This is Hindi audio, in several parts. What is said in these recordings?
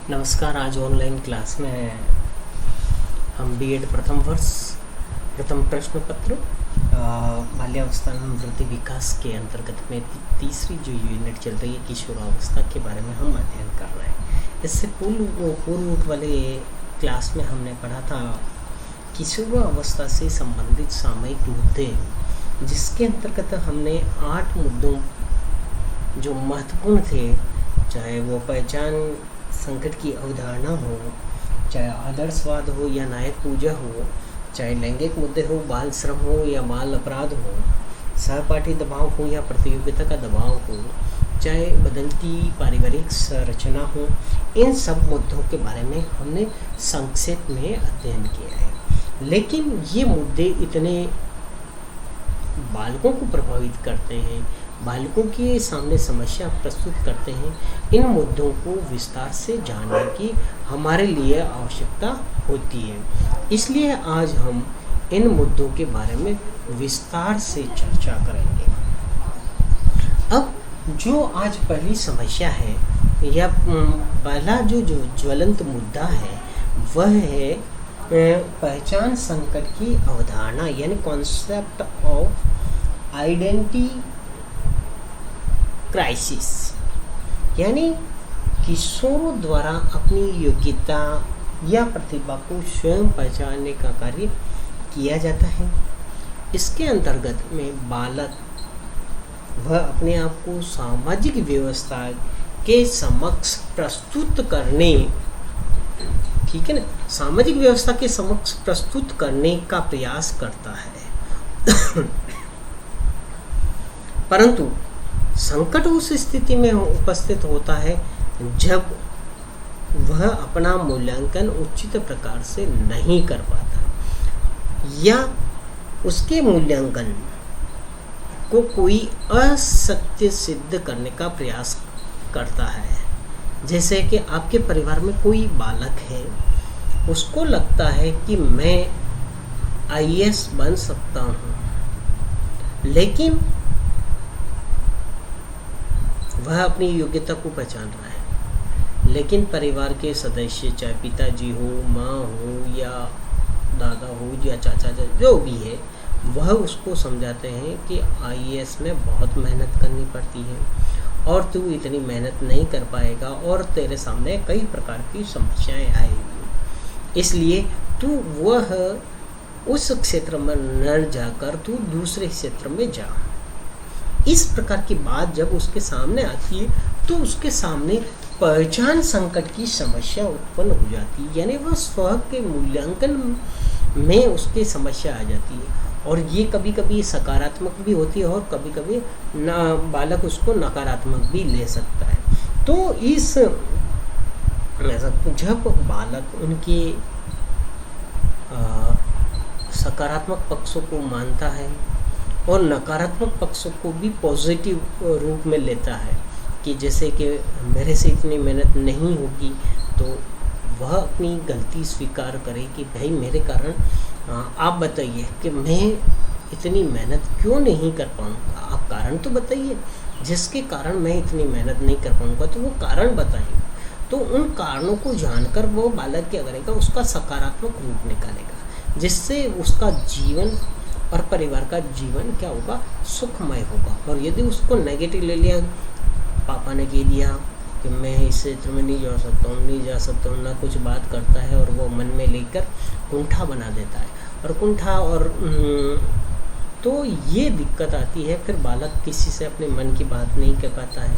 नमस्कार। आज ऑनलाइन क्लास में हम बीएड प्रथम वर्ष प्रथम प्रश्न पत्र बाल्यावस्था एवं वृद्धि विकास के अंतर्गत में तीसरी जो यूनिट चल रही है किशोरावस्था के बारे में हम अध्ययन कर रहे हैं। इससे पूर्व वाले क्लास में हमने पढ़ा था किशोरावस्था से संबंधित सामयिक मुद्दे, जिसके अंतर्गत हमने 8 मुद्दों जो महत्वपूर्ण थे, चाहे वो पहचान संकट की अवधारणा हो, चाहे आदर्शवाद हो या नायक पूजा हो, चाहे लैंगिक मुद्दे हो, बाल श्रम हो या बाल अपराध हो, सहपाठी दबाव हो या प्रतियोगिता का दबाव हो, चाहे बदलती पारिवारिक संरचना हो, इन सब मुद्दों के बारे में हमने संक्षेप में अध्ययन किया है। लेकिन ये मुद्दे इतने बालकों को प्रभावित करते हैं, बालकों के सामने समस्या प्रस्तुत करते हैं, इन मुद्दों को विस्तार से जानने की हमारे लिए आवश्यकता होती है। इसलिए आज हम इन मुद्दों के बारे में विस्तार से चर्चा करेंगे। अब जो आज पहली समस्या है या पहला जो ज्वलंत मुद्दा है वह है पहचान संकट की अवधारणा, यानी कॉन्सेप्ट ऑफ आइडेंटिटी क्राइसिस। यानी किशोरों द्वारा अपनी योग्यता या प्रतिभा को स्वयं पहचानने का कार्य किया जाता है। इसके अंतर्गत में बालक वह अपने आप को सामाजिक व्यवस्था के समक्ष प्रस्तुत करने, ठीक है ना, सामाजिक व्यवस्था के समक्ष प्रस्तुत करने का प्रयास करता है। परंतु संकट उस स्थिति में उपस्थित होता है जब वह अपना मूल्यांकन उचित प्रकार से नहीं कर पाता या उसके मूल्यांकन को कोई असत्य सिद्ध करने का प्रयास करता है। जैसे कि आपके परिवार में कोई बालक है, उसको लगता है कि मैं आईएएस बन सकता हूँ, लेकिन वह अपनी योग्यता को पहचान रहा है, लेकिन परिवार के सदस्य, चाहे पिताजी हो, माँ हो या दादा हो या चाचा जो भी है, वह उसको समझाते हैं कि आईएएस में बहुत मेहनत करनी पड़ती है और तू इतनी मेहनत नहीं कर पाएगा और तेरे सामने कई प्रकार की समस्याएं आएंगी, इसलिए तू वह उस क्षेत्र में न जाकर तू दूसरे क्षेत्र में जा। इस प्रकार की बात जब उसके सामने आती है तो उसके सामने पहचान संकट की समस्या उत्पन्न हो जाती है, यानी वह स्व के मूल्यांकन में उसकी समस्या आ जाती है। और ये कभी कभी सकारात्मक भी होती है और कभी कभी बालक उसको नकारात्मक भी ले सकता है। तो इस जब बालक उनके सकारात्मक पक्षों को मानता है और नकारात्मक पक्षों को भी पॉजिटिव रूप में लेता है कि जैसे कि मेरे से इतनी मेहनत नहीं होगी, तो वह अपनी गलती स्वीकार करे कि भाई मेरे कारण आप बताइए कि मैं इतनी मेहनत क्यों नहीं कर पाऊँगा, आप कारण तो बताइए जिसके कारण मैं इतनी मेहनत नहीं कर पाऊँगा, तो वो कारण बताइए। तो उन कारणों को जानकर वो बालक क्या करेगा, उसका सकारात्मक रूप निकालेगा, जिससे उसका जीवन और परिवार का जीवन क्या होगा, सुखमय होगा। और यदि उसको नेगेटिव ले लिया, पापा ने कह दिया कि मैं इस क्षेत्र में नहीं जा सकता हूँ, ना कुछ बात करता है और वो मन में लेकर कुंठा बना देता है और कुंठा और तो ये दिक्कत आती है। फिर बालक किसी से अपने मन की बात नहीं कह पाता है,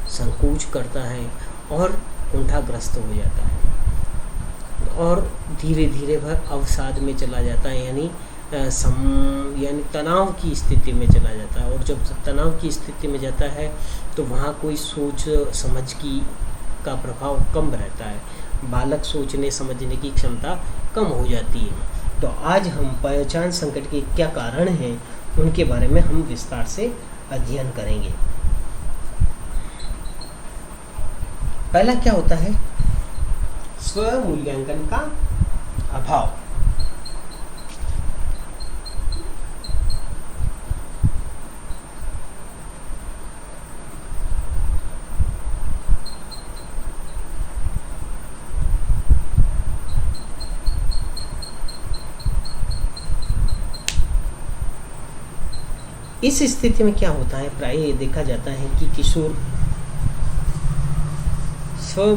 संकोच करता है और कुंठाग्रस्त हो जाता है और धीरे धीरे वह अवसाद में चला जाता है, यानी तनाव की स्थिति में चला जाता है। और जब तनाव की स्थिति में जाता है तो वहाँ कोई सोच समझ का प्रभाव कम रहता है, बालक सोचने समझने की क्षमता कम हो जाती है। तो आज हम पहचान संकट के क्या कारण हैं उनके बारे में हम विस्तार से अध्ययन करेंगे। पहला क्या होता है, स्व मूल्यांकन का अभाव। इस स्थिति में क्या होता है, प्राय ये देखा जाता है कि किशोर स्व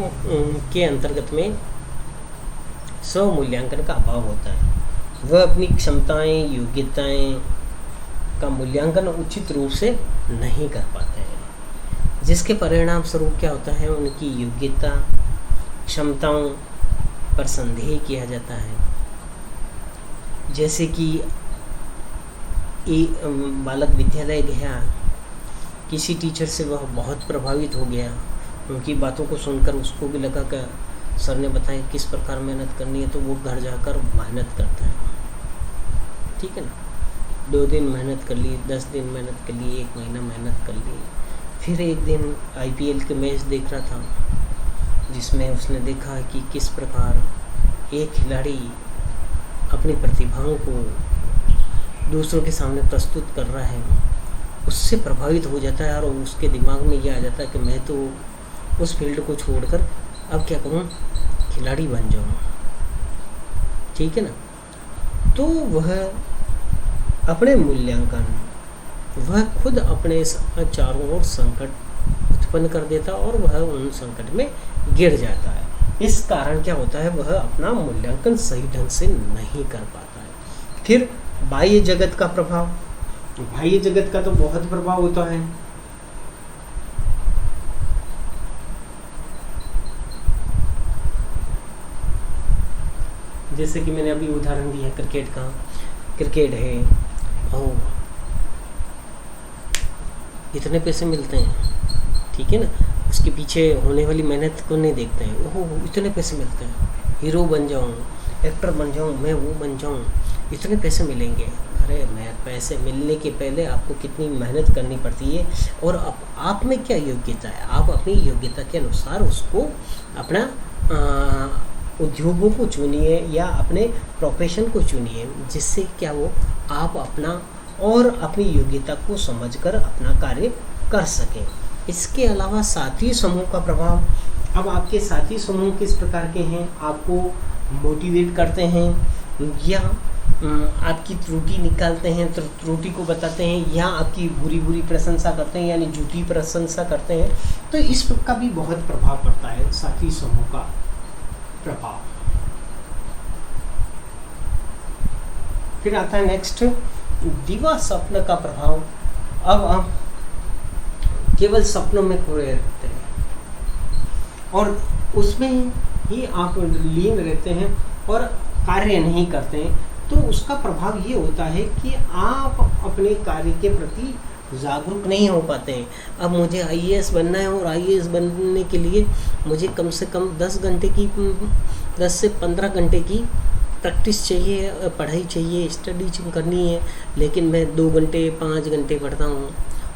के अंतर्गत में स्व मूल्यांकन का अभाव होता है। वह अपनी क्षमताएं, योग्यताएं का मूल्यांकन उचित रूप से नहीं कर पाते हैं, जिसके परिणाम स्वरूप क्या होता है, उनकी योग्यता, क्षमताओं पर संदेह किया जाता है। जैसे कि एक बालक विद्यालय गया, किसी टीचर से वह बहुत प्रभावित हो गया, उनकी बातों को सुनकर उसको भी लगा कि सर ने बताया किस प्रकार मेहनत करनी है, तो वो घर जाकर मेहनत करता है, ठीक है ना। 2 दिन मेहनत कर ली, 10 दिन मेहनत कर ली, 1 महीना मेहनत कर ली। फिर एक दिन IPL के मैच देख रहा था, जिसमें उसने देखा कि किस प्रकार एक खिलाड़ी अपनी प्रतिभाओं को दूसरों के सामने प्रस्तुत कर रहा है। उससे प्रभावित हो जाता है और उसके दिमाग में ये आ जाता है कि मैं तो उस फील्ड को छोड़कर अब क्या करूं, खिलाड़ी बन जाऊं, ठीक है ना। तो वह अपने मूल्यांकन, वह खुद अपने चारों ओर संकट उत्पन्न कर देता और वह उन संकट में गिर जाता है। इस कारण क्या होता है, वह अपना मूल्यांकन सही ढंग से नहीं कर पाता है। फिर बाह्य जगत का प्रभाव, बाह्य जगत का तो बहुत प्रभाव होता है। जैसे कि मैंने अभी उदाहरण दिया क्रिकेट का, क्रिकेट है और इतने पैसे मिलते हैं, ठीक है ना, उसके पीछे होने वाली मेहनत को नहीं देखते हैं। ओह इतने पैसे मिलते हैं, हीरो बन जाऊं, एक्टर बन जाऊं, मैं वो बन जाऊं, इतने पैसे मिलेंगे। अरे मैं पैसे मिलने के पहले आपको कितनी मेहनत करनी पड़ती है और आप में क्या योग्यता है, आप अपनी योग्यता के अनुसार उसको अपना उद्योगों को चुनिए या अपने प्रोफेशन को चुनिए, जिससे क्या वो आप अपना और अपनी योग्यता को समझकर अपना कार्य कर सकें। इसके अलावा साथी समूह का प्रभाव। अब आपके साथी समूह किस प्रकार के हैं, आपको मोटिवेट करते हैं या आपकी त्रुटि निकालते हैं, त्रुटि को बताते हैं, या आपकी बुरी प्रशंसा करते हैं यानी झूठी प्रशंसा करते हैं। तो इस का भी बहुत प्रभाव पड़ता है, साथी समूह का प्रभाव। फिर आता है नेक्स्ट, दिवा स्वप्न का प्रभाव। अब आप केवल सपनों में खोए रहते हैं और उसमें ही आप लीन रहते हैं और कार्य नहीं करते हैं, तो उसका प्रभाव ये होता है कि आप अपने कार्य के प्रति जागरूक नहीं हो पाते हैं। अब मुझे IAS बनना है और IAS बनने के लिए मुझे कम से कम 10 से 15 घंटे की प्रैक्टिस चाहिए, पढ़ाई चाहिए, स्टडी करनी है, लेकिन मैं 2 घंटे 5 घंटे पढ़ता हूँ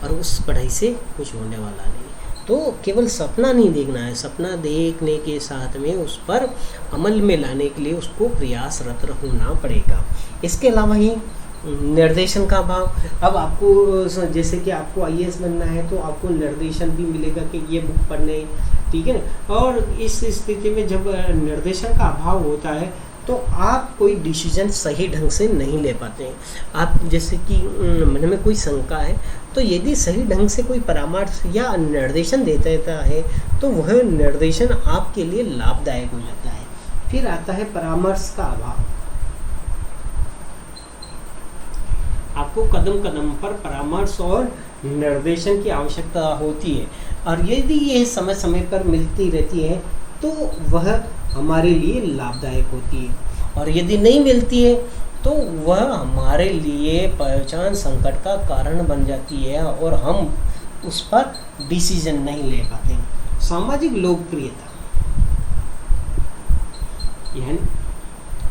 और उस पढ़ाई से कुछ होने वाला नहीं। तो केवल सपना नहीं देखना है, सपना देखने के साथ में उस पर अमल में लाने के लिए उसको प्रयासरत होना पड़ेगा। इसके अलावा ही निर्देशन का अभाव। अब आपको जैसे कि आपको IAS बनना है तो आपको निर्देशन भी मिलेगा कि ये बुक पढ़ने, ठीक है ना। और इस स्थिति में जब निर्देशन का अभाव होता है तो आप कोई डिसीजन सही ढंग से नहीं ले पाते हैं। आप जैसे कि मन में कोई शंका है तो यदि सही ढंग से कोई परामर्श या निर्देशन देता है तो वह निर्देशन आपके लिए लाभदायक हो जाता है। फिर आता है परामर्श का अभाव। आपको कदम कदम पर परामर्श और निर्देशन की आवश्यकता होती है और यदि ये समय समय पर मिलती रहती है तो वह हमारे लिए लाभदायक होती है, और यदि नहीं मिलती है तो वह हमारे लिए पहचान संकट का कारण बन जाती है और हम उस पर डिसीजन नहीं ले पाते। सामाजिक लोकप्रियता, यानी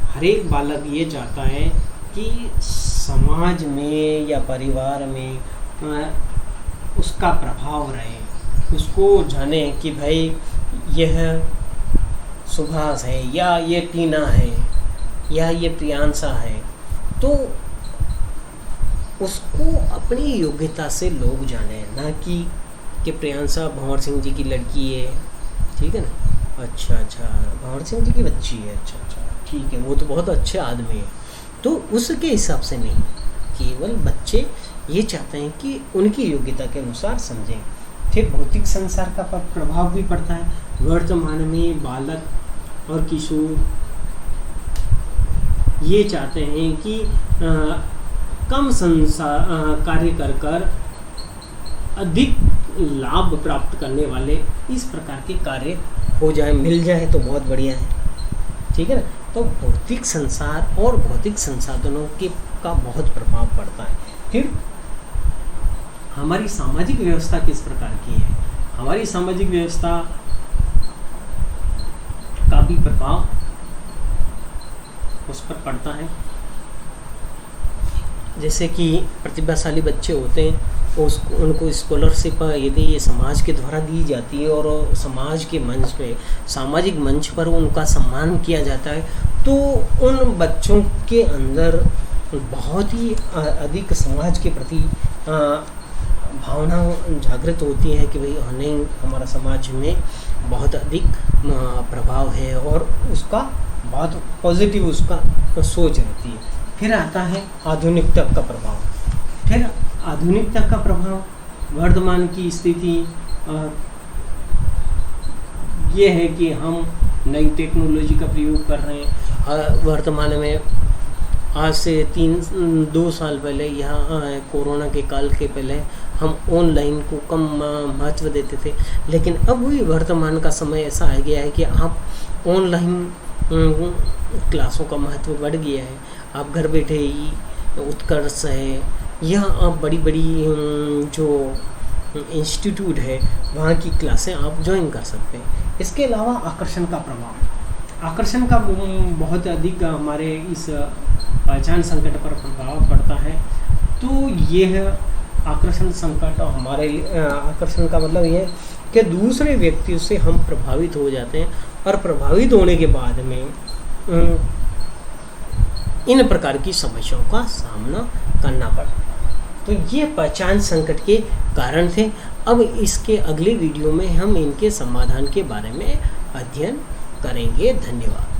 हर एक बालक ये चाहता है कि समाज में या परिवार में उसका प्रभाव रहे, उसको जाने कि भाई यह सुभाष है या ये टीना है या ये प्रियांशा है, तो उसको अपनी योग्यता से लोग जाने, ना कि प्रियांशा भंवर सिंह जी की लड़की है, ठीक है ना, अच्छा भंवर सिंह जी की बच्ची है, अच्छा ठीक है, वो तो बहुत अच्छे आदमी है। तो उसके हिसाब से नहीं, केवल बच्चे ये चाहते हैं कि उनकी योग्यता के अनुसार समझें। फिर भौतिक संसार का प्रभाव भी पड़ता है। वर्तमान में बालक और किशोर ये चाहते हैं कि कम कार्य कर अधिक लाभ प्राप्त करने वाले इस प्रकार के कार्य हो जाए, मिल जाए तो बहुत बढ़िया है, ठीक है ना। तो भौतिक संसार और भौतिक संसाधनों के का बहुत प्रभाव पड़ता है। फिर हमारी सामाजिक व्यवस्था किस प्रकार की है, हमारी सामाजिक व्यवस्था का भी प्रभाव उस पर पड़ता है। जैसे कि प्रतिभाशाली बच्चे होते हैं, उनको स्कॉलरशिप यदि ये समाज के द्वारा दी जाती है और समाज के मंच पे, सामाजिक मंच पर उनका सम्मान किया जाता है, तो उन बच्चों के अंदर बहुत ही अधिक समाज के प्रति भावना जागृत होती है कि भाई नहीं, हमारा समाज में बहुत अधिक प्रभाव है और उसका बहुत पॉजिटिव उसका सोच रहती है। फिर आता है आधुनिकता का प्रभाव। फिर आधुनिकता का प्रभाव वर्तमान की स्थिति ये है कि हम नई टेक्नोलॉजी का प्रयोग कर रहे हैं। वर्तमान में आज से 2 साल पहले, यहाँ कोरोना के काल के पहले हम ऑनलाइन को कम महत्व देते थे, लेकिन अब भी वर्तमान का समय ऐसा आ गया है कि आप ऑनलाइन क्लासों का महत्व बढ़ गया है। आप घर बैठे ही उत्कर्ष है, यहाँ आप बड़ी बड़ी जो इंस्टीट्यूट है वहाँ की क्लासें आप ज्वाइन कर सकते हैं। इसके अलावा आकर्षण का प्रभाव, आकर्षण का बहुत अधिक हमारे इस पहचान संकट पर प्रभाव पड़ता है। तो यह आकर्षण संकट हमारे आकर्षण का मतलब ये है कि दूसरे व्यक्तियों से हम प्रभावित हो जाते हैं और प्रभावित होने के बाद में इन प्रकार की समस्याओं का सामना करना पड़ता है। तो ये पहचान संकट के कारण थे। अब इसके अगले वीडियो में हम इनके समाधान के बारे में अध्ययन करेंगे। धन्यवाद।